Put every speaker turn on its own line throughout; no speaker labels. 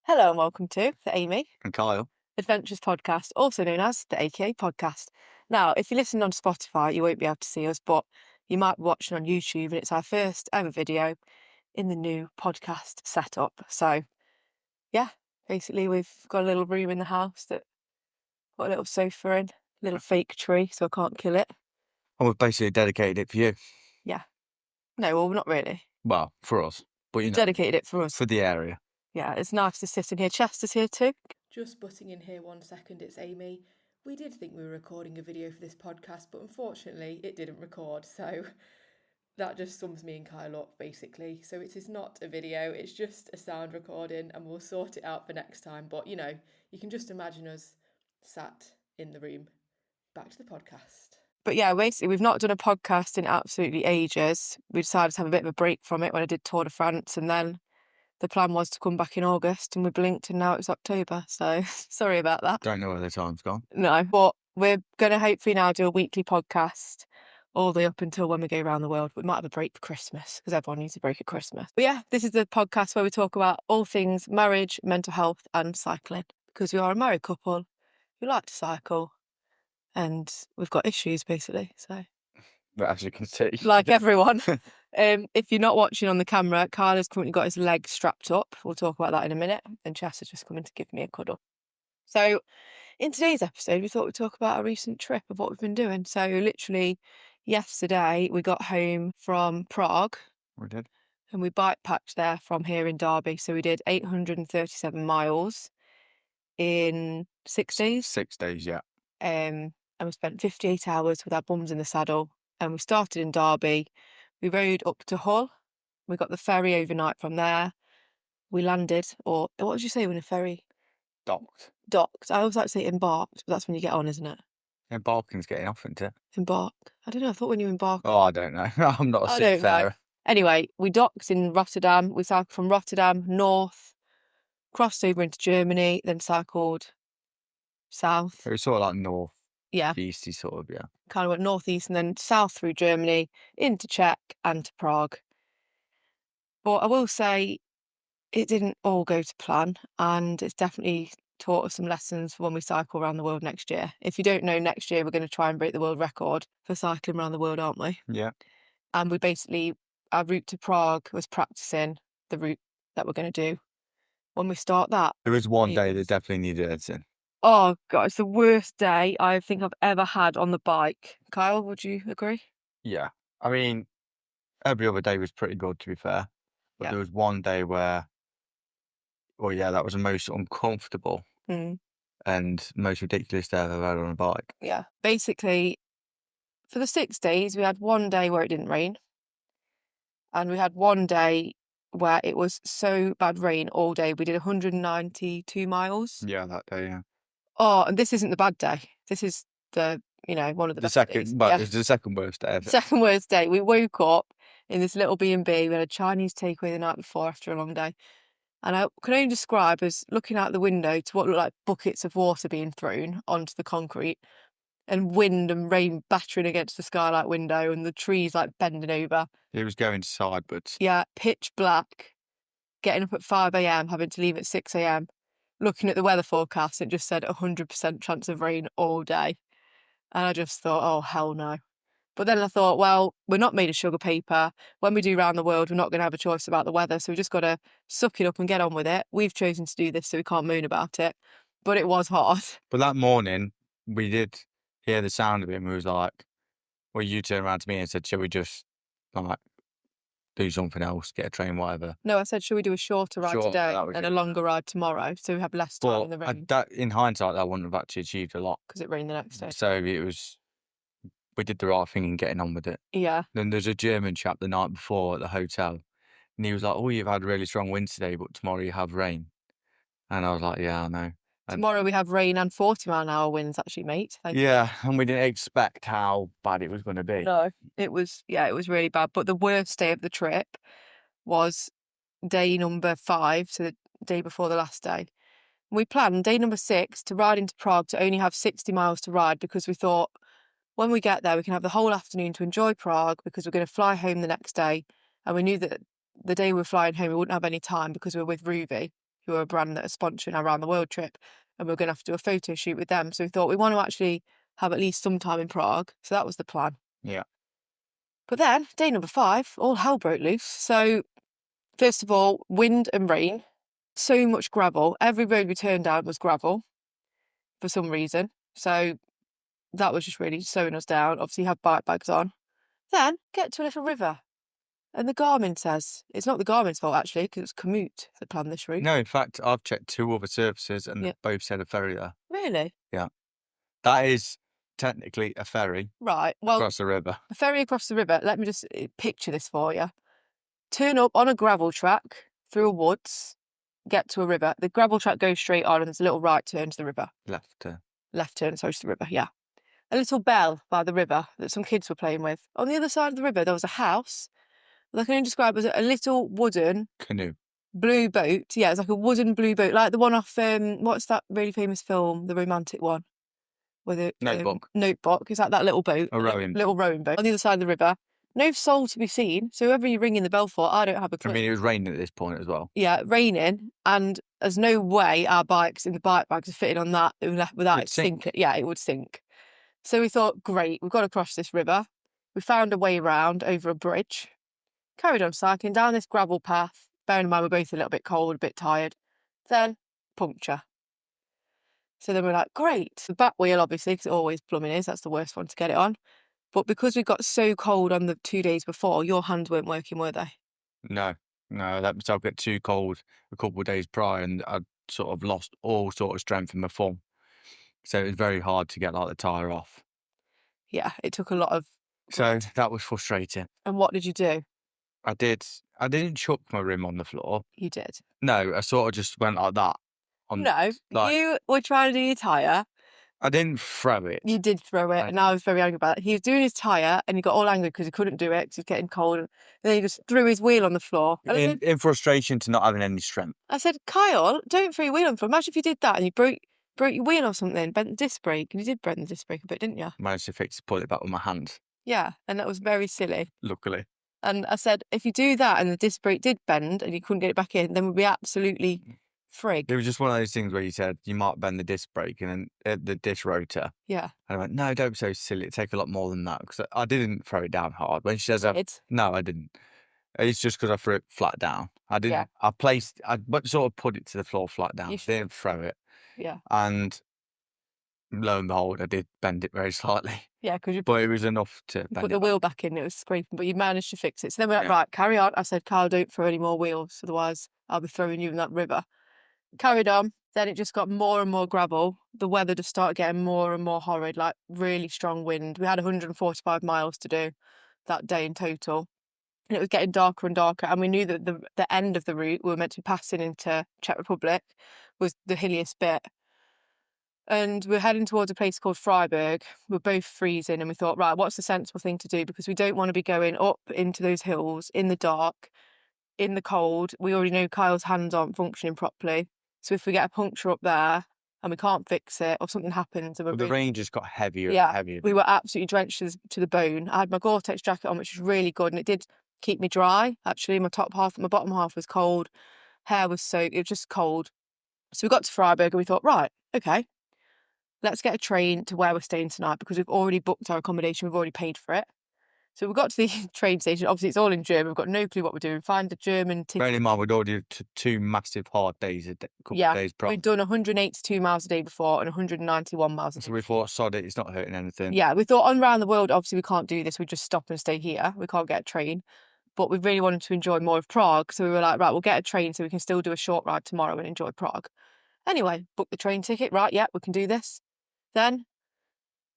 Hello and welcome to the Amy
And Kyle.
Adventures Podcast, also known as the AKA Podcast. Now, if you're listening on Spotify, you won't be able to see us, but you might be watching on YouTube, and it's our first ever video in the new podcast setup. So, yeah, basically we've got a little room in the house that got a little sofa in, a little fake tree, so I can't kill it.
And we've basically dedicated it for you.
Yeah. No, well, not really.
Well, for us. But
You dedicated it for us.
For the area.
Yeah, it's nice to sit in here. Chester's here too. Just butting in here 1 second, it's Amy. We did think we were recording a video for this podcast, but unfortunately it didn't record, so that just sums me and Kyle up, basically. So it is not a video, it's just a sound recording, and we'll sort it out for next time. But, you know, you can just imagine us sat in the room. Back to the podcast. But yeah, basically we've not done a podcast in absolutely ages. We decided to have a bit of a break from it when I did Tour de France, and then the plan was to come back in August, and we blinked and now it's October. So sorry about that.
Don't know where the time's gone.
No, but we're going to hopefully now do a weekly podcast all the way up until when we go around the world. We might have a break for Christmas because everyone needs a break at Christmas. But yeah, this is the podcast where we talk about all things marriage, mental health and cycling, because we are a married couple who like to cycle and we've got issues basically. So,
But as you can see,
like everyone. If you're not watching on the camera, Kyle has currently got his leg strapped up. We'll talk about that in a minute. And Chester's just coming to give me a cuddle. So in today's episode, we thought we'd talk about a recent trip of what we've been doing. So literally yesterday, we got home from Prague.
We did.
And we bike packed there from here in Derby. So we did 837 miles in 6 days.
6 days, yeah.
And we spent 58 hours with our bums in the saddle. And we started in Derby. We rode up to Hull. We got the ferry overnight from there. We landed, or what would you say when a ferry?
Docked.
I always like to say embarked, but that's when you get on, isn't it?
Embarking's getting off, isn't it?
Embark. I don't know. I thought when you embark.
Oh, I don't know. I'm not a seafarer.
Anyway, we docked in Rotterdam. We cycled from Rotterdam north, crossed over into Germany, then cycled south.
It was sort of like north.
Yeah.
Easty sort of, yeah.
Kind of went northeast and then south through Germany, into Czech and to Prague. But I will say it didn't all go to plan, and it's definitely taught us some lessons for when we cycle around the world next year. If you don't know, next year we're going to try and break the world record for cycling around the world, aren't we?
Yeah.
And we basically, our route to Prague was practicing the route that we're going to do when we start that.
There was one day that definitely needed editing.
Oh God, it's the worst day I think I've ever had on the bike. Kyle, would you agree?
Yeah. I mean, every other day was pretty good, to be fair. But there was one day where, well, yeah, that was the most uncomfortable and most ridiculous day I've ever had on a bike.
Yeah. Basically, for the 6 days, we had one day where it didn't rain. And we had one day where it was so bad rain all day. We did 192 miles.
Yeah, that day, yeah.
Oh, and this isn't the bad day. This is the, one of the best days.
But it's the second worst day ever.
Second worst day. We woke up in this little B&B. We had a Chinese takeaway the night before after a long day. And I can only describe as looking out the window to what looked like buckets of water being thrown onto the concrete and wind and rain battering against the skylight window and the trees like bending over.
It was going sideways.
Yeah, pitch black, getting up at 5 a.m, having to leave at 6 a.m, looking at the weather forecast, it just said 100% chance of rain all day. And I just thought, oh, hell no. But then I thought, well, we're not made of sugar paper. When we do round the world, we're not going to have a choice about the weather. So we just got to suck it up and get on with it. We've chosen to do this, so we can't moan about it. But it was hard.
But that morning, we did hear the sound of it and we was like, well, you turned around to me and said, shall we just like do something else, get a train, whatever?
No, I said, shall we do a shorter ride today and a longer ride tomorrow so we have less time in the rain?
In hindsight, that wouldn't have actually achieved a lot.
Because it rained the next day.
So we did the right thing in getting on with it.
Yeah.
Then there's a German chap the night before at the hotel and he was like, oh, you've had really strong winds today, but tomorrow you have rain. And I was like, yeah, I know.
Tomorrow we have rain and 40-mile-an-hour winds, actually, mate.
Yeah, and we didn't expect how bad it was going to be.
No, it was really bad. But the worst day of the trip was day number 5, so the day before the last day. We planned day number 6 to ride into Prague to only have 60 miles to ride because we thought when we get there we can have the whole afternoon to enjoy Prague because we're going to fly home the next day. And we knew that the day we were flying home we wouldn't have any time because we were with Ruby, who are a brand that are sponsoring our Around the World trip, and we're going to have to do a photo shoot with them. So we thought we want to actually have at least some time in Prague. So that was the plan.
Yeah.
But then, day number 5, all hell broke loose. So, first of all, wind and rain, so much gravel. Every road we turned down was gravel for some reason. So that was just really slowing us down. Obviously, you have bike bags on. Then, get to a little river. And the Garmin says, it's not the Garmin's fault actually, because it's Komoot that planned this route.
No, in fact, I've checked 2 other services and they both said a ferry there.
Really?
Yeah. That is technically a ferry.
Right. Well,
across the river.
A ferry across the river. Let me just picture this for you. Turn up on a gravel track through a woods, get to a river. The gravel track goes straight on and there's a little right turn to the river.
Left turn.
Left turn, sorry, to the river, yeah. A little bell by the river that some kids were playing with. On the other side of the river, there was a house that I can only describe as a little wooden...
Canoe.
Blue boat. Yeah, it's like a wooden blue boat, like the one off, what's that really famous film, the romantic one? With a
Notebook.
Notebook. It's like that little boat.
A rowing.
Little rowing boat. On the other side of the river. No soul to be seen. So whoever you're ringing the bell for, I don't have a clue.
I mean, it was raining at this point as well.
Yeah, raining. And there's no way our bikes in the bike bags are fitting on that without it sinking. Yeah, it would sink. So we thought, great, we've got to cross this river. We found a way around over a bridge. Carried on cycling down this gravel path. Bearing in mind we're both a little bit cold, a bit tired. Then, puncture. So then we're like, great. The back wheel, obviously, because it always plumbing is, that's the worst one to get it on. But because we got so cold on the 2 days before, your hands weren't working, were they?
No, that was, I'll get too cold a couple of days prior and I'd sort of lost all sort of strength in my thumb. So it was very hard to get like the tyre off.
Yeah, it took a lot of...
So that was frustrating.
And what did you do?
I didn't chuck my rim on the floor.
You did?
No, I sort of just went like that.
You were trying to do your tyre.
I didn't throw it.
You did throw it, and I was very angry about it. He was doing his tyre, and he got all angry because he couldn't do it because he was getting cold. And then he just threw his wheel on the floor.
In frustration to not having any strength.
I said, Kyle, don't throw your wheel on the floor. Imagine if you did that and you broke your wheel or something, bent the disc brake. And you did bend the disc brake a bit, didn't you?
Managed to pull it back with my hand.
Yeah, and that was very silly.
Luckily.
And I said, if you do that and the disc brake did bend and you couldn't get it back in, then we'd be absolutely frig.
It was just one of those things where you said you might bend the disc brake and then the disc rotor.
Yeah. And
I went, no, don't be so silly. It'd take a lot more than that. Because I didn't throw it down hard. When she says, no, I didn't. It's just because I threw it flat down. I didn't. Yeah. I sort of put it to the floor flat down. Didn't throw it.
Yeah.
And lo and behold, I did bend it very slightly.
Yeah,
but it was enough to
put the wheel back in. It was scraping, but you managed to fix it. So then we're like, right, carry on. I said, Carl, don't throw any more wheels, otherwise I'll be throwing you in that river. Carried on. Then it just got more and more gravel. The weather just started getting more and more horrid, like really strong wind. We had 145 miles to do that day in total. And it was getting darker and darker. And we knew that the end of the route we were meant to be passing into Czech Republic was the hilliest bit. And we're heading towards a place called Freiburg. We're both freezing and we thought, right, what's the sensible thing to do? Because we don't want to be going up into those hills in the dark, in the cold. We already know Kyle's hands aren't functioning properly. So if we get a puncture up there and we can't fix it or something happens... and
the rain just got heavier and heavier.
We were absolutely drenched to the bone. I had my Gore-Tex jacket on, which was really good, and it did keep me dry. Actually, my bottom half was cold. Hair was soaked. It was just cold. So we got to Freiburg and we thought, right, okay, let's get a train to where we're staying tonight because we've already booked our accommodation. We've already paid for it. So we got to the train station. Obviously, it's all in German. We've got no clue what we're doing. Find the German ticket.
Bearing in mind, we'd already done 2 massive hard days, a couple of days prior.
We'd done 182 miles a day before and 191 miles a day.
So we thought, sod it, it's not hurting anything.
Yeah, we thought on round the world, obviously we can't do this. We just stop and stay here. We can't get a train. But we really wanted to enjoy more of Prague. So we were like, right, we'll get a train so we can still do a short ride tomorrow and enjoy Prague. Anyway, book the train ticket. Right, yeah, we can do this. Then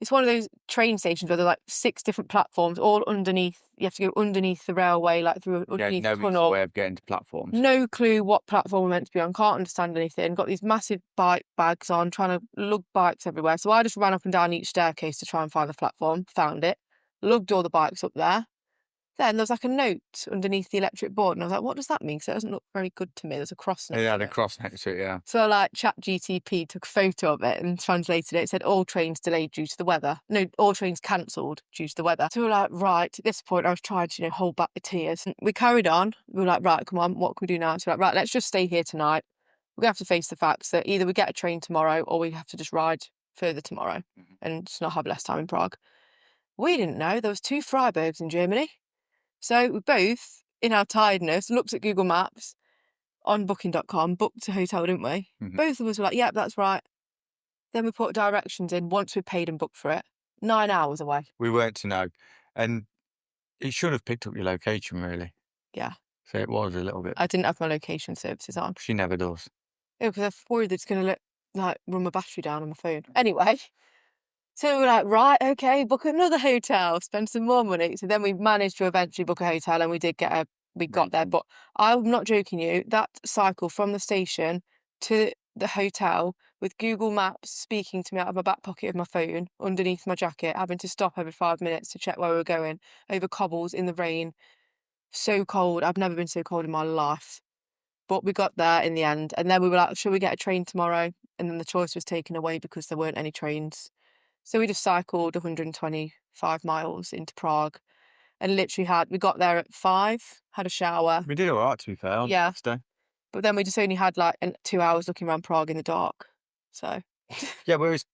it's one of those train stations where there are like 6 different platforms all underneath. You have to go underneath the railway, like through underneath the tunnel.
Way of getting to platforms.
No clue what platform we're meant to be on. Can't understand anything. Got these massive bike bags on, trying to lug bikes everywhere. So I just ran up and down each staircase to try and find the platform. Found it. Lugged all the bikes up there. Then there was like a note underneath the electric board, and I was like, what does that mean? Because it doesn't look very good to me. There's a cross next to it.
Yeah, the cross next to it, yeah.
So like ChatGTP took a photo of it and translated it. It said all trains delayed due to the weather. No, all trains cancelled due to the weather. So we were like, right, at this point I was trying to, hold back the tears. And we carried on. We were like, right, come on, what can we do now? So we're like, right, let's just stay here tonight. we have to face the facts that either we get a train tomorrow or we have to just ride further tomorrow and just not have less time in Prague. We didn't know there was 2 Freiburgs in Germany. So we both, in our tiredness, looked at Google Maps on booking.com, booked a hotel, didn't we? Both of us were like, yep, that's right. Then we put directions in once we paid and booked for it. 9 hours away.
We weren't to know. And it should have picked up your location, really.
Yeah.
So it was a little bit.
I didn't have my location services on.
She never does.
Yeah, because I'm worried that it's going to run my battery down on my phone. Anyway, so we were like, right, okay, book another hotel, spend some more money. So then we managed to eventually book a hotel and we got there. But I'm not joking you, that cycle from the station to the hotel with Google Maps speaking to me out of my back pocket of my phone, underneath my jacket, having to stop every 5 minutes to check where we were going, over cobbles in the rain. So cold. I've never been so cold in my life. But we got there in the end. And then we were like, should we get a train tomorrow? And then the choice was taken away because there weren't any trains. So we just cycled 125 miles into Prague and literally we got there at 5, had a shower.
We did all right, to be fair, on the next day.
But then we just only had 2 hours looking around Prague in the dark. So.
Yeah, whereas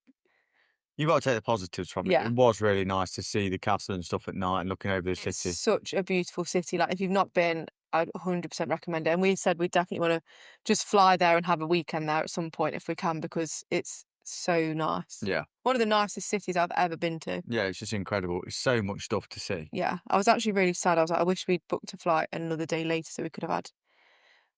you've got to take the positives from it.
Yeah.
It was really nice to see the castle and stuff at night and looking over the city.
It's such a beautiful city. If you've not been, I'd 100% recommend it. And we said we definitely want to just fly there and have a weekend there at some point if we can, because it's so nice.
Yeah.
One of the nicest cities I've ever been to.
Yeah, it's just incredible. It's so much stuff to see.
Yeah. I was actually really sad. I was like, I wish we'd booked a flight another day later so we could have had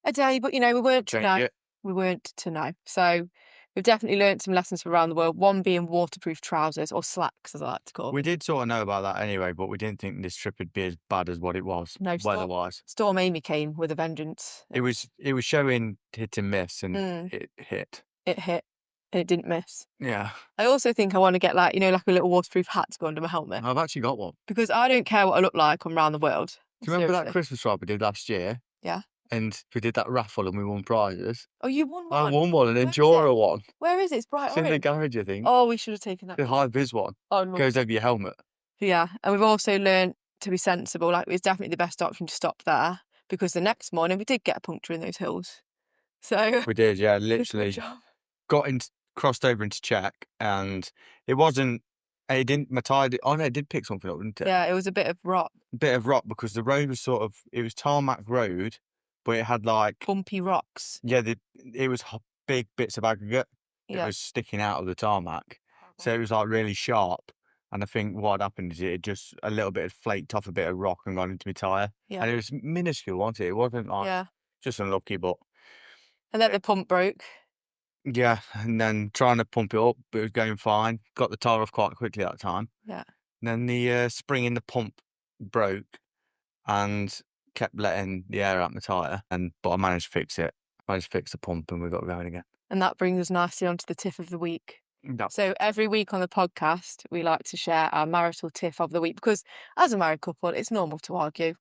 a day. But, we weren't to know. We weren't to know. So we've definitely learnt some lessons from around the world. One being waterproof trousers, or slacks, as I like to call them.
We did sort of know about that anyway, but we didn't think this trip would be as bad as what it was, weather-wise.
Storm Amy came with a vengeance.
It was showing hit and miss, and it hit.
It hit, and it didn't miss.
Yeah.
I also think I want to get a little waterproof hat to go under my helmet.
I've actually got one.
Because I don't care what I look like on Round the World.
Do you remember that Christmas ride we did last year?
Yeah.
And we did that raffle and we won prizes.
Oh, you won one?
I won one, an Endura one.
Where is it? It's bright
orange. It's in the garage, I think.
Oh, we should have taken that.
The high vis one.
Oh, no.
Goes over your helmet.
Yeah, and we've also learned to be sensible. It's definitely the best option to stop there, because the next morning we did get a puncture in those hills. So
we did, yeah, literally. Crossed over into Czech, and it wasn't. It didn't. My tire. Oh no, it did pick something up, didn't it?
Yeah, it was a bit of rock.
Because the road was it was tarmac road, but it had
bumpy rocks.
Yeah, it was big bits of aggregate that was sticking out of the tarmac, so it was really sharp. And I think what happened is it just a little bit had flaked off a bit of rock and gone into my tire. Yeah. And it was minuscule, wasn't it? It wasn't just unlucky, but.
And then the pump broke.
Yeah, and then trying to pump it up, but it was going fine. Got the tyre off quite quickly that time.
Yeah.
And then the spring in the pump broke and kept letting the air out my tyre. But I managed to fix it. I managed to fix the pump and we got going again.
And that brings us nicely onto the tiff of the week. So every week on the podcast, we like to share our marital tiff of the week, because as a married couple, it's normal to argue.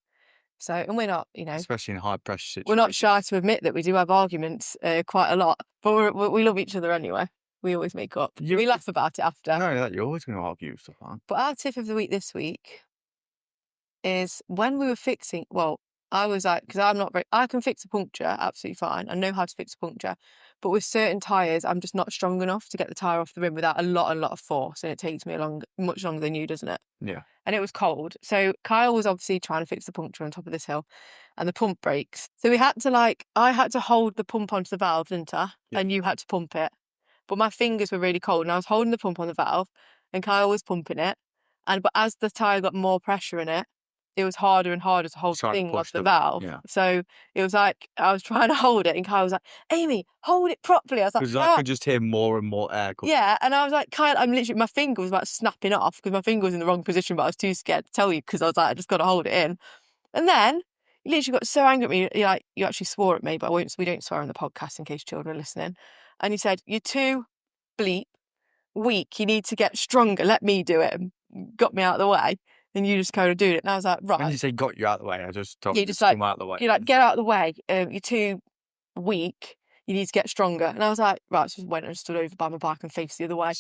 So, and we're not,
especially in high pressure situations.
We're not shy to admit that we do have arguments quite a lot, but we love each other anyway. We always make up. We laugh about it after.
No, you're always going to argue stuff, aren't you?
But our tiff of the week this week is when we were fixing, I was like, because I can fix a puncture absolutely fine. I know how to fix a puncture, but with certain tyres, I'm just not strong enough to get the tyre off the rim without a lot of force, and it takes me much longer than you, doesn't it?
Yeah.
And it was cold. So Kyle was obviously trying to fix the puncture on top of this hill, and the pump breaks. So we had to I had to hold the pump onto the valve, didn't I? Yeah. And you had to pump it. But my fingers were really cold, and I was holding the pump on the valve, and Kyle was pumping it. But as the tyre got more pressure in it, it was harder and harder to hold the thing off the valve. Yeah. So it was I was trying to hold it, and Kyle was like, Amy, hold it properly. I was like,
because I could just hear more and more air coming.
Yeah, and I was like, Kyle, my finger was about snapping off because my finger was in the wrong position, but I was too scared to tell you because I was like, I just got to hold it in. And then he literally got so angry at me, you actually swore at me, but we don't swear on the podcast in case children are listening. And he said, you're too weak, you need to get stronger, let me do it. And got me out of the way. And you just kind of do it. And I was like, right.
When you say got you out of the way, I just told you to come out of the way.
You're like, get out of the way. You're too weak. You need to get stronger. And I was like, right. So I just went and stood over by my bike and faced the other way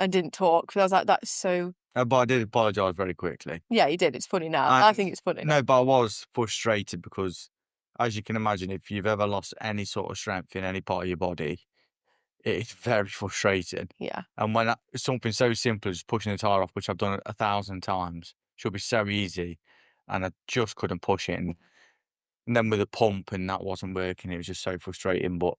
and didn't talk. Because I was like, that's so.
But I did apologise very quickly.
Yeah, you did. It's funny now. I think it's funny now.
No, but I was frustrated because as you can imagine, if you've ever lost any sort of strength in any part of your body, it's very frustrating.
Yeah.
And when something so simple as pushing the tire off, which I've done 1,000 times, should be so easy, and I just couldn't push it. And then with the pump, and that wasn't working. It was just so frustrating. But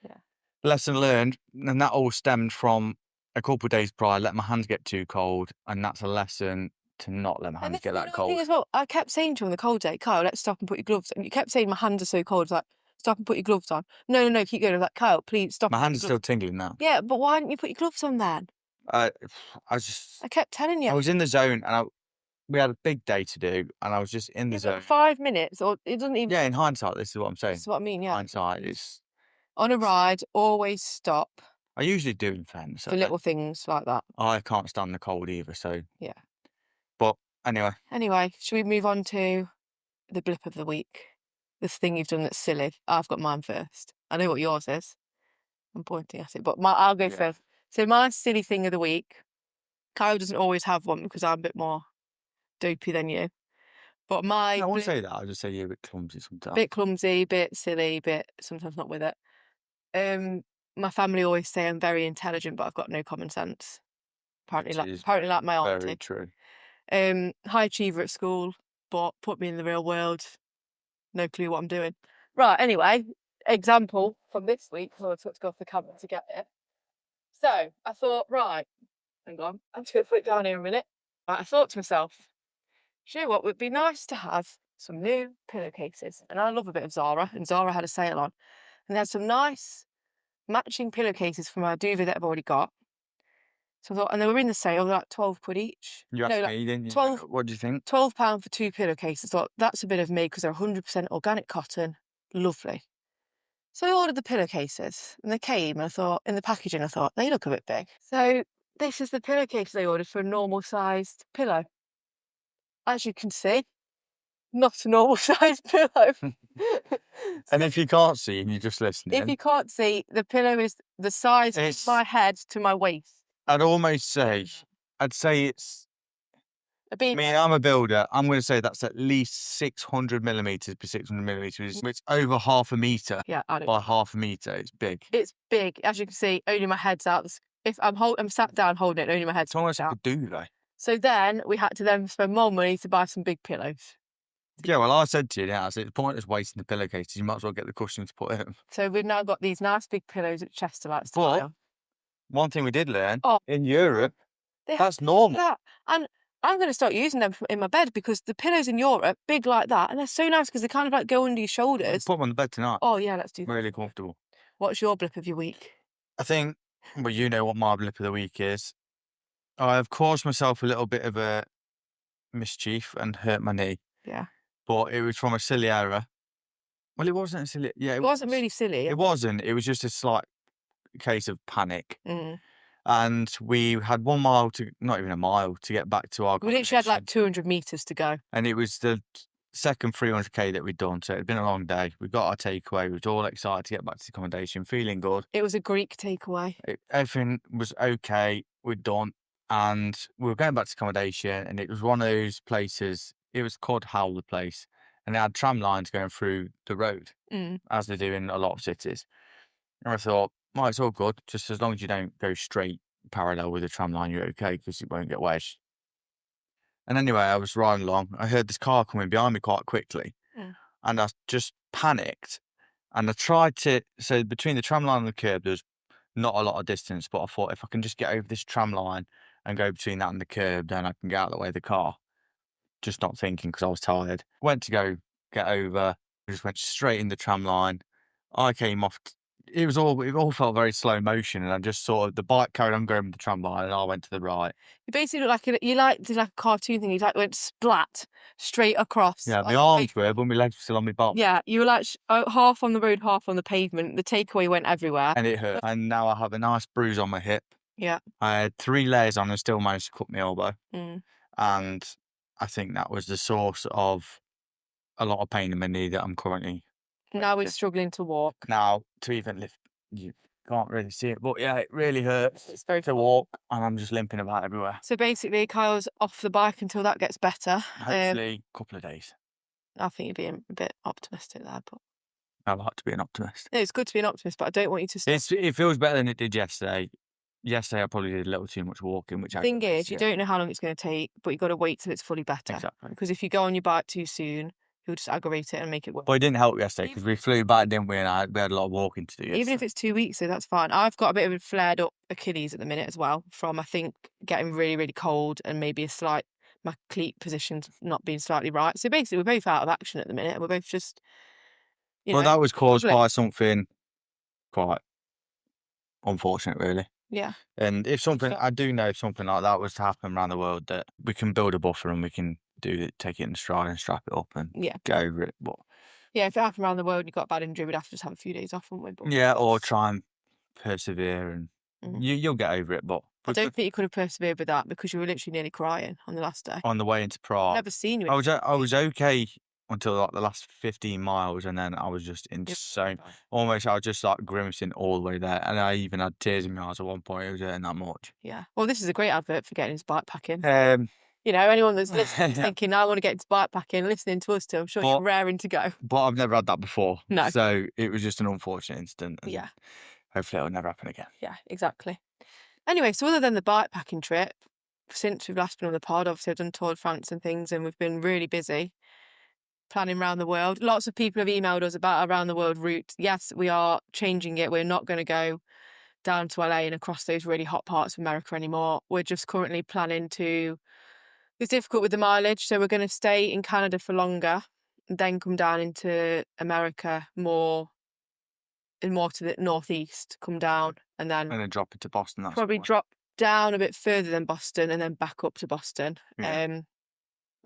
yeah,
lesson learned, and that all stemmed from a couple of days prior. Let my hands get too cold, and that's a lesson to not let my hands get that cold.
Thing as well, I kept saying to you on the cold day, Kyle, let's stop and put your gloves on. And you kept saying my hands are so cold. It's like, stop and put your gloves on. No, keep going. I was like, Kyle, please stop.
My hands are still tingling now.
Yeah, but why didn't you put your gloves on then?
I
kept telling you.
I was in the zone, and we had a big day to do, and I was just in the zone.
5 minutes, or it doesn't even.
Yeah, in hindsight, this is what I'm saying.
This is what I mean. Yeah,
hindsight is
on a ride. Always stop.
I usually do, in fairness,
for little things like that.
I can't stand the cold either, so
yeah.
But anyway.
Anyway, should we move on to the blip of the week? This thing you've done that's silly. I've got mine first. I know what yours is. I'm pointing at it, but I'll go first. So my silly thing of the week. Kyle doesn't always have one because I'm a bit more dopey than you. But
I won't say that. I'll just say you're a bit clumsy sometimes.
Bit clumsy, bit silly, bit sometimes not with it. My family always say I'm very intelligent, but I've got no common sense. Apparently like my auntie.
Very true.
High achiever at school, but put me in the real world. No clue what I'm doing. Right, anyway, example from this week. I took to go off the camera to get it. So I thought, right, hang on, I'm just going to put it down here a minute. Right, I thought to myself, you know what, would be nice to have some new pillowcases. And I love a bit of Zara, and Zara had a sale on. And they had some nice matching pillowcases for my duvet that I've already got. So I thought, and they were in the sale, like £12 each.
You asked me, didn't you?
12,
what do you think?
£12 for 2 pillowcases. I thought, that's a bit of me because they're 100% organic cotton. Lovely. So I ordered the pillowcases and they came and I thought, in the packaging, I thought, they look a bit big. So this is the pillowcase they ordered for a normal sized pillow. As you can see, not a normal sized pillow.
And if you can't see and you're just listening.
If you can't see, the pillow is the size of my head to my waist.
I'd say it's. I mean, I'm a builder. I'm going to say that's at least 600 millimeters by 600 millimeters. It's over half a meter.
Yeah, I don't.
By half a meter, it's big.
It's big, as you can see. Only my head's out. If I'm sat down holding it, only my head's out.
It's almost like a duvet.
So then we had to then spend more money to buy some big pillows.
Yeah, well, I said to you, I said the point is wasting the pillowcases. You might as well get the cushions to put in.
So we've now got these nice big pillows at Chesterlight style.
But one thing we did learn in Europe, that's normal.
And I'm going to start using them in my bed because the pillows in Europe, big like that, and they're so nice because they kind of like go under your shoulders.
Put them on the bed tonight.
Oh yeah, let's do that.
Really comfortable.
What's your blip of your week?
I think, well, you know what my blip of the week is. I've caused myself a little bit of a mischief and hurt my knee.
Yeah.
But it was from a silly error. Well, it wasn't a silly. Yeah,
it wasn't really silly.
It wasn't. It was just a slight case of panic. And we had 1 mile not even a mile to get back to our.
We literally had like 200 meters to go.
And it was the second 300k that we'd done. So it had been a long day. We got our takeaway. We were all excited to get back to the accommodation, feeling good.
It was a Greek takeaway.
Everything was okay. We'd done. And we were going back to accommodation. And it was one of those places. It was called Howl, the place. And they had tram lines going through the road, as they do in a lot of cities. And I thought, well, it's all good. Just as long as you don't go straight parallel with the tram line, you're okay because it won't get wedged. And anyway, I was riding along. I heard this car coming behind me quite quickly. And I just panicked. And I tried to, so between the tram line and the curb, there's not a lot of distance. But I thought if I can just get over this tram line and go between that and the curb, then I can get out of the way of the car. Just not thinking because I was tired. Went to go get over. I just went straight in the tram line. I came off. It all felt very slow motion, and I just the bike carried on going with the tram line, and I went to the right. You
basically look like you did like a cartoon thing. You went splat straight across.
Yeah, my arms were, but my legs were still on my bum.
Yeah, you were like half on the road, half on the pavement. The takeaway went everywhere,
and it hurt. And now I have a nice bruise on my hip.
Yeah,
I had 3 layers on, and still managed to cut my elbow. And I think that was the source of a lot of pain in my knee that I'm currently.
Now we're struggling to walk.
Now, to even lift, you can't really see it, but yeah, it really hurts. It's very to walk, and I'm just limping about everywhere.
So basically, Kyle's off the bike until that gets better.
Hopefully, a couple of days.
I think you're being a bit optimistic there, but
I like to be an optimist.
It's good to be an optimist, but I don't want you to stop.
It feels better than it did yesterday. Yesterday I probably did a little too much walking, which
the thing is, you don't know how long it's going to take, but you've got to wait till it's fully better.
Exactly.
Because if you go on your bike too soon, you'll just aggravate it and make it worse.
But it didn't help yesterday because we flew back, didn't we? And we had a lot of walking to do yesterday.
Even if it's 2 weeks, so that's fine. I've got a bit of a flared up Achilles at the minute as well, from I think getting really, really cold and maybe my cleat position's not being slightly right. So basically, we're both out of action at the minute, and we're both just,
that was caused
struggling.
by something quite unfortunate, really.
Yeah.
And I do know if something like that was to happen around the world, that we can build a buffer and we can take it in stride and strap it up and get over it. But
yeah, if it happened around the world and you got a bad injury, we'd have to just have a few days off, wouldn't we?
But or try and persevere, and you'll get over it. But
I don't think you could have persevered with that because you were literally nearly crying on the last day.
On the way into Prague.
I've never seen you.
I was okay until like the last 15 miles, and then I was just insane. Almost, I was just like grimacing all the way there, and I even had tears in my eyes at one point. It was hurting that much.
Yeah. Well, this is a great advert for getting into bikepacking. Anyone that's listening, thinking, I want to get into bikepacking, listening to us too, I'm sure you're raring to go.
But I've never had that before.
No.
So it was just an unfortunate incident. And hopefully it'll never happen again.
Yeah, exactly. Anyway, so other than the bikepacking trip, since we've last been on the pod, obviously I've done Tour de France and things, and we've been really busy planning around the world. Lots of people have emailed us about our around the world route. Yes, we are changing it. We're not going to go down to LA and across those really hot parts of America anymore. We're just currently planning to... It's difficult with the mileage, so we're going to stay in Canada for longer and then come down into America more to the northeast, come down and then
drop into Boston.
Probably drop down a bit further than Boston and then back up to Boston.
Yeah.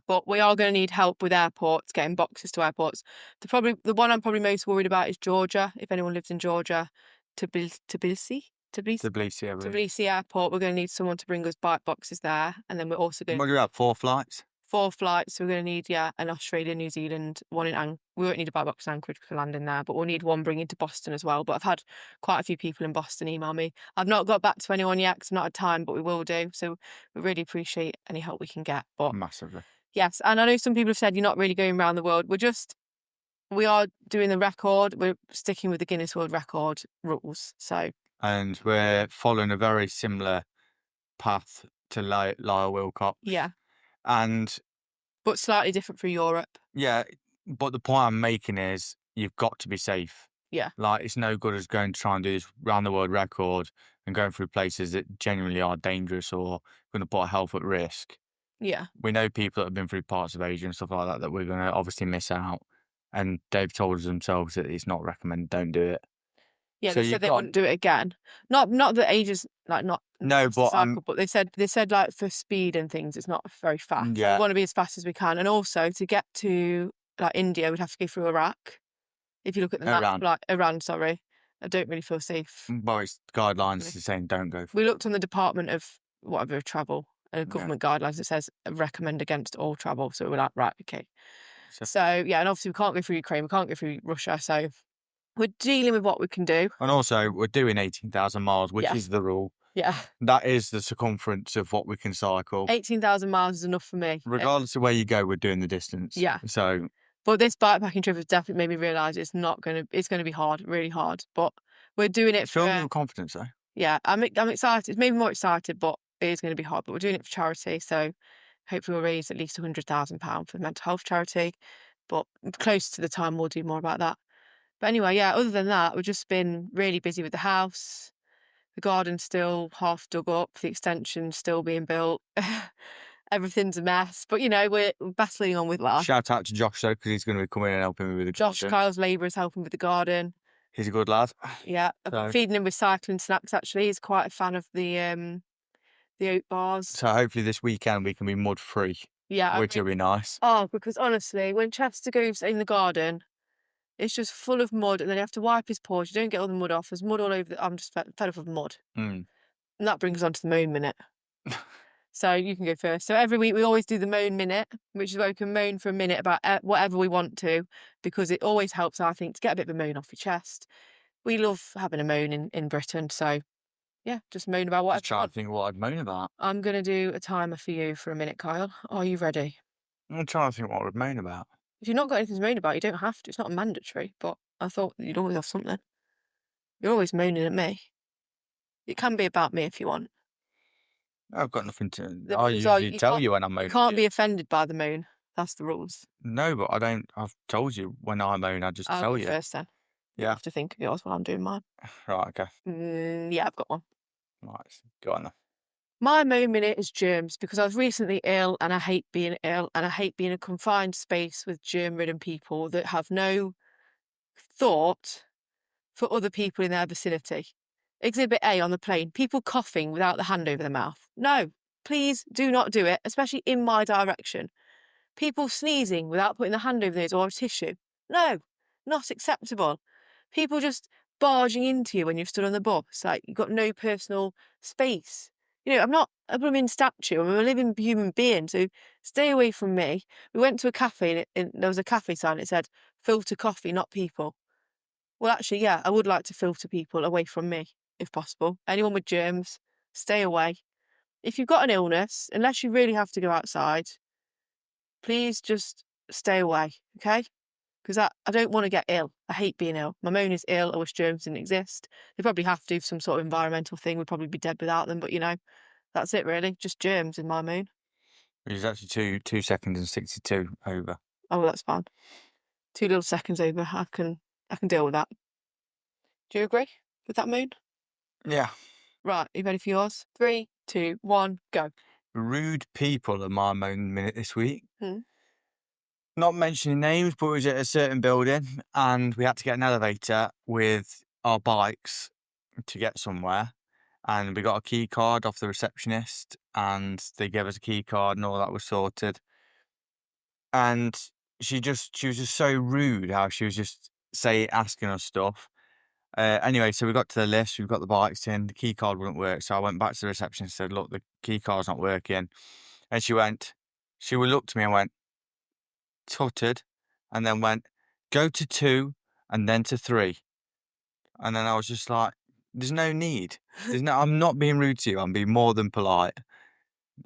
But we are going to need help with airports, getting boxes to airports. The one I'm probably most worried about is Georgia. If anyone lives in Georgia, Tbilisi Airport, we're going to need someone to bring us bike boxes there. And then we're also going
to have 4 flights.
4 flights. So we're going to need, an Australia, New Zealand, one in we won't need a bike box in Anchorage for landing there, but we'll need one bringing to Boston as well. But I've had quite a few people in Boston email me. I've not got back to anyone yet because I've not had time, but we will do. So we really appreciate any help we can get. But
massively.
Yes, and I know some people have said you're not really going around the world. We are doing the record. We're sticking with the Guinness World Record rules.
And we're following a very similar path to Lyle Wilcox.
Yeah.
But
slightly different for Europe.
Yeah, but the point I'm making is you've got to be safe.
Yeah.
Like, it's no good as going to try and do this round the world record and going through places that genuinely are dangerous or going to put our health at risk.
Yeah.
We know people that have been through parts of Asia and stuff like that we're going to obviously miss out. And they've told us themselves that it's not recommended, don't do it.
Yeah, so they said they wouldn't do it again. Not that Asia's not
no, but
cycle, but they said like for speed and things, it's not very fast.
Yeah.
So we want to be as fast as we can, and also to get to like India, we'd have to go through Iraq. If you look at the map, Iran, sorry, I don't really feel safe.
Well, it's guidelines saying don't go.
We looked on the Department of whatever travel and government guidelines. It says recommend against all travel. So we're like, right, okay. So and obviously we can't go through Ukraine, we can't go through Russia. So we're dealing with what we can do.
And also we're doing 18,000 miles, which is the rule.
Yeah.
That is the circumference of what we can cycle.
18,000 miles is enough for me.
Regardless of where you go, we're doing the distance.
Yeah.
So.
But this bikepacking trip has definitely made me realise it's going to be hard, really hard. But we're doing it
for... Show confidence, though. Yeah,
I'm excited. It's made me more excited, but it is going to be hard. But we're doing it for charity, so hopefully we'll raise at least £100,000 for the mental health charity. But close to the time, we'll do more about that. But anyway, other than that, we've just been really busy with the house. The garden's still half dug up, the extension's still being built. Everything's a mess, but we're battling on with life.
Shout out to Josh though, because he's going to be coming in and helping me with the garden.
Josh, Kyle's labourer, is helping with the garden.
He's a good lad.
Yeah, I'm feeding him with cycling snacks. Actually, he's quite a fan of the oat bars.
So hopefully this weekend we can be mud free.
Yeah,
which will be nice.
Oh, because honestly, when Chester goes in the garden, it's just full of mud, and then you have to wipe his paws. You don't get all the mud off. There's mud all over. I'm just fed up of mud. And that brings us on to the moan minute. So you can go first. So every week we always do the moan minute, which is where we can moan for a minute about whatever we want to, because it always helps, I think, to get a bit of a moan off your chest. We love having a moan in Britain, so yeah, just moan about whatever.
Just trying to think what I'd moan about.
I'm going to do a timer for you for a minute, Kyle. Are you ready?
I'm trying to think what I would moan about.
If you've not got anything to moan about, you don't have to. It's not mandatory, but I thought you'd always have something. You're always moaning at me. It can be about me if you want.
I've got nothing to.
The
I
rules are
usually tell you when I'm moaning.
You can't be offended by the moan. That's the rules.
No, but I don't. I've told you when I moan, I just
I'll
tell
go
you.
first then. You
Yeah.
have to think of yours while I'm doing mine.
Right. Okay.
Yeah, I've got one.
Right. Go on then.
My moan minute is germs because I was recently ill and I hate being ill and I hate being in a confined space with germ-ridden people that have no thought for other people in their vicinity. Exhibit A on the plane, people coughing without the hand over the mouth. No, please do not do it, especially in my direction. People sneezing without putting the hand over the nose or a tissue. No, not acceptable. People just barging into you when you've stood on the bus, like you've got no personal space. You know, I'm not a blooming statue. I'm a living human being, so stay away from me. We went to a cafe and there was a cafe sign that said, filter coffee, not people. Well, actually, yeah, I would like to filter people away from me, if possible. Anyone with germs, stay away. If you've got an illness, unless you really have to go outside, please just stay away, okay? Because I don't want to get ill. I hate being ill. My moan is ill. I wish germs didn't exist. They probably have to do some sort of environmental thing. We'd probably be dead without them. But, you know, that's it really. Just germs in my moan.
It's actually 2 seconds and 62 over.
Oh, well, that's fine. 2 little seconds over. I can deal with that. Do you agree with that moan?
Yeah.
Right, you ready for yours? 3, 2, 1, go.
Rude people are my moan minute this week. Not mentioning names, but we was at a certain building and we had to get an elevator with our bikes to get somewhere. And we got a key card off the receptionist and they gave us a key card and all that was sorted. And she was just so rude how she was just asking us stuff. Anyway, so we got to the lift, we've got the bikes in, the key card wouldn't work. So I went back to the reception and said, look, the key card's not working. And she looked at me and went, tutted, and then went, go to 2 and then to 3. And then I was just like, there's no need. I'm not being rude to you. I'm being more than polite.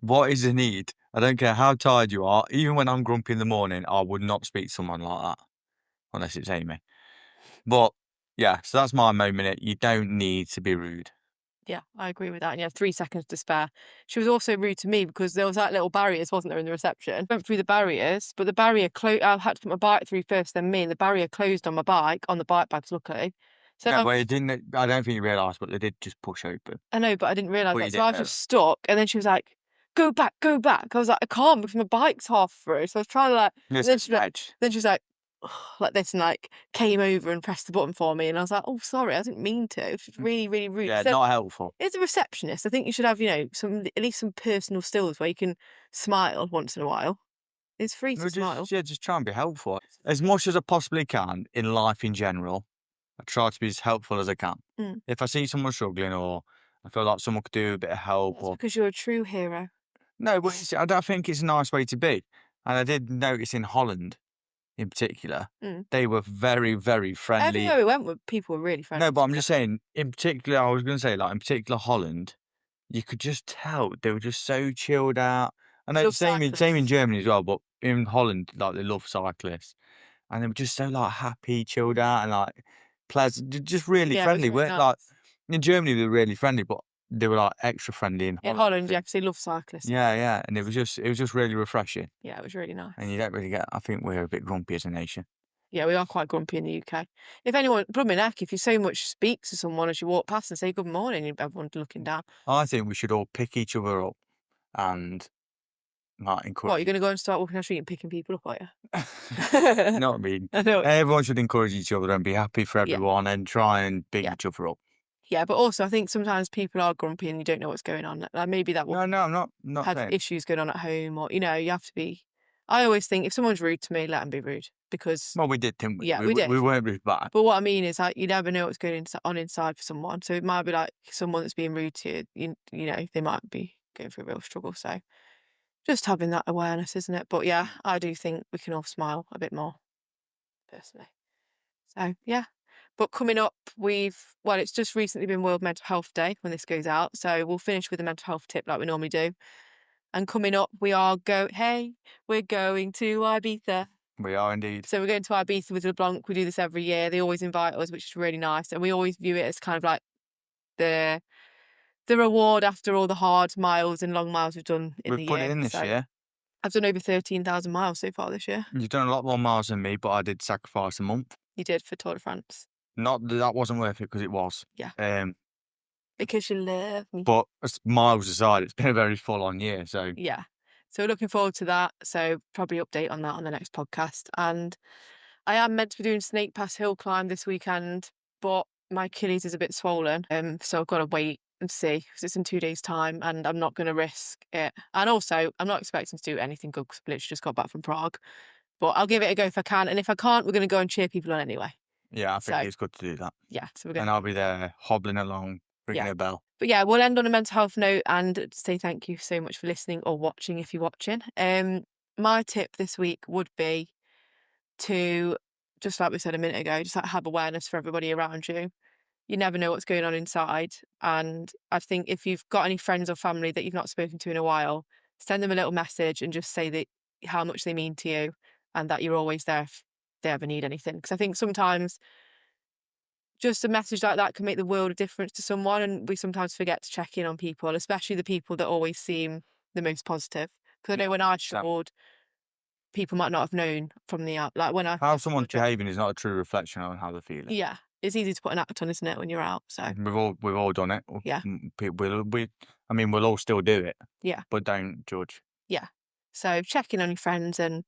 What is the need? I don't care how tired you are. Even when I'm grumpy in the morning, I would not speak to someone like that. Unless it's Amy. But yeah, so that's my moment. You don't need to be rude.
Yeah, I agree with that. And you have 3 seconds to spare. She was also rude to me because there was that little barriers, wasn't there, in the reception? Went through the barriers, but the barrier closed. I had to put my bike through first, then me, and the barrier closed on my bike, on the bike bags, luckily. So
yeah, well, it didn't. I don't think you realised, but they did just push open.
I know, but I didn't realise that. So I was just stuck, and then she was like, go back, go back. I was like, I can't because my bike's half through. So I was trying to like, then she was like, like this, and like came over and pressed the button for me, and I was like, oh, sorry, I didn't mean to. She's really, really rude.
Yeah, so, not helpful.
As a receptionist, I think you should have, you know, at least some personal skills where you can smile once in a while. It's free to smile.
Yeah, just try and be helpful as much as I possibly can in life in general. I try to be as helpful as I can. If I see someone struggling or I feel like someone could do a bit of help,
that's because you're a true hero.
No, but I don't think it's a nice way to be. And I did notice in Holland, in particular, they were very, very friendly.
Everywhere we went, people were really friendly.
No, but I'm just saying, in particular, I was going to say, like, in particular, Holland, you could just tell they were just so chilled out. I know same in Germany as well, but in Holland, like, they love cyclists. And they were just so, like, happy, chilled out, and, like, pleasant, just really friendly. Really nice. Like, in Germany, they were really friendly, but they were, like, extra friendly in Holland.
In Holland, yeah, because they love cyclists.
Yeah, and it was just really refreshing.
Yeah, it was really nice.
And you don't really get, I think we're a bit grumpy as a nation.
Yeah, we are quite grumpy in the UK. If anyone, blooming heck, if you so much speak to someone as you walk past and say good morning, everyone's looking down.
I think we should all pick each other up and like encourage.
What, you're going to go and start walking down the street and picking people up, are you?
You know what I mean? Everyone should encourage each other and be happy for everyone and try and pick each other up.
Yeah, but also I think sometimes people are grumpy and you don't know what's going on. Like maybe that will
No, I'm not
have
saying.
Issues going on at home, or you know, you have to be. I always think if someone's rude to me, let them be rude, because
well, we did, didn't we?
Yeah, we did.
We weren't rude back.
But what I mean is, like, you never know what's going on inside for someone. So it might be like someone that's being rude to you. You know, they might be going through a real struggle. So just having that awareness, isn't it? But yeah, I do think we can all smile a bit more, personally. So yeah. But coming up, it's just recently been World Mental Health Day when this goes out. So we'll finish with a mental health tip like we normally do. And coming up, we're going to Ibiza.
We are indeed.
So we're going to Ibiza with LeBlanc. We do this every year. They always invite us, which is really nice. And we always view it as kind of like the reward after all the hard miles and long miles we've done in the year.
We've put it in this year.
I've done over 13,000 miles so far this year.
You've done a lot more miles than me, but I did sacrifice a month.
You did for Tour de France.
Not that that wasn't worth it, because it was.
Yeah. Because you love me.
But miles aside, it's been a very full-on year. So
yeah. So we're looking forward to that. So probably update on that on the next podcast. And I am meant to be doing Snake Pass Hill climb this weekend, but my Achilles is a bit swollen. So I've got to wait and see, because it's in 2 days' time, and I'm not going to risk it. And also, I'm not expecting to do anything good, because I literally just got back from Prague. But I'll give it a go if I can. And if I can't, we're going to go and cheer people on anyway.
Yeah, I think it's good to do that.
Yeah. So we're going.
And I'll be there hobbling along, ringing a bell.
But yeah, we'll end on a mental health note and say thank you so much for listening, or watching if you're watching. My tip this week would be to, just like we said a minute ago, just like have awareness for everybody around you. You never know what's going on inside. And I think if you've got any friends or family that you've not spoken to in a while, send them a little message and just say that how much they mean to you, and that you're always there if they ever need anything. Because I think sometimes just a message like that can make the world of difference to someone, and we sometimes forget to check in on people, especially the people that always seem the most positive. Because I know when I struggled, people might not have known from the out. Like when I
how someone's behaving is not a true reflection on how they're feeling.
Yeah, it's easy to put an act on, isn't it, when you're out? So
we've all done it.
Yeah.
We'll all still do it.
Yeah.
But don't judge.
Yeah. So check in on your friends, and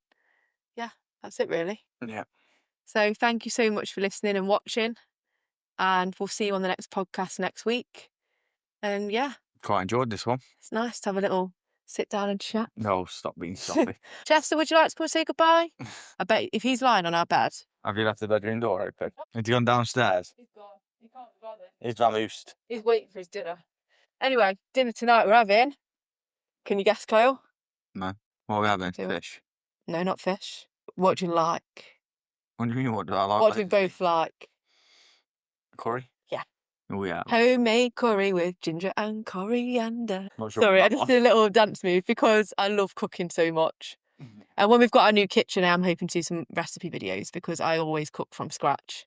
yeah, that's it really.
Yeah.
So thank you so much for listening and watching, and we'll see you on the next podcast next week. And yeah,
quite enjoyed this one.
It's nice to have a little sit down and chat.
No, stop being soppy.
Chester, would you like to come and say goodbye? I bet if he's lying on our bed.
Have you left the bedroom door open? Has he gone downstairs?
He's gone. He can't be bothered.
He's vamoosed.
He's waiting for his dinner. Anyway, dinner tonight we're having. Can you guess, Kyle?
No. What are we having? Fish?
No, not fish. What do you like?
What do you mean, what do I like?
What do we both like?
Curry?
Yeah.
Oh, yeah.
Homemade curry with ginger and coriander.
Not sure.
Sorry, I just did a little dance move because I love cooking so much. And when we've got our new kitchen, I'm hoping to do some recipe videos, because I always cook from scratch.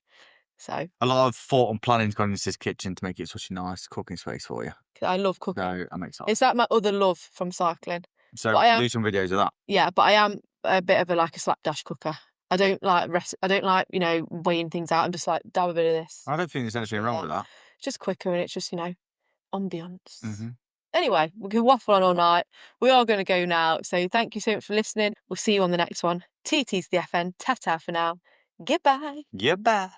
So
a lot of thought and planning's gone into this kitchen to make it such a nice cooking space for you.
I love cooking.
So I'm excited.
It's like my other love from cycling.
So do some videos of that.
Yeah, but I am a bit of a slapdash cooker. I don't like weighing things out. I'm just like, dab a bit of this.
I don't think there's anything wrong with that.
It's just quicker, and it's just, ambience. Mm-hmm. Anyway, we can waffle on all night. We are going to go now. So thank you so much for listening. We'll see you on the next one. TT's the FN. Ta-ta for now. Goodbye.
Goodbye.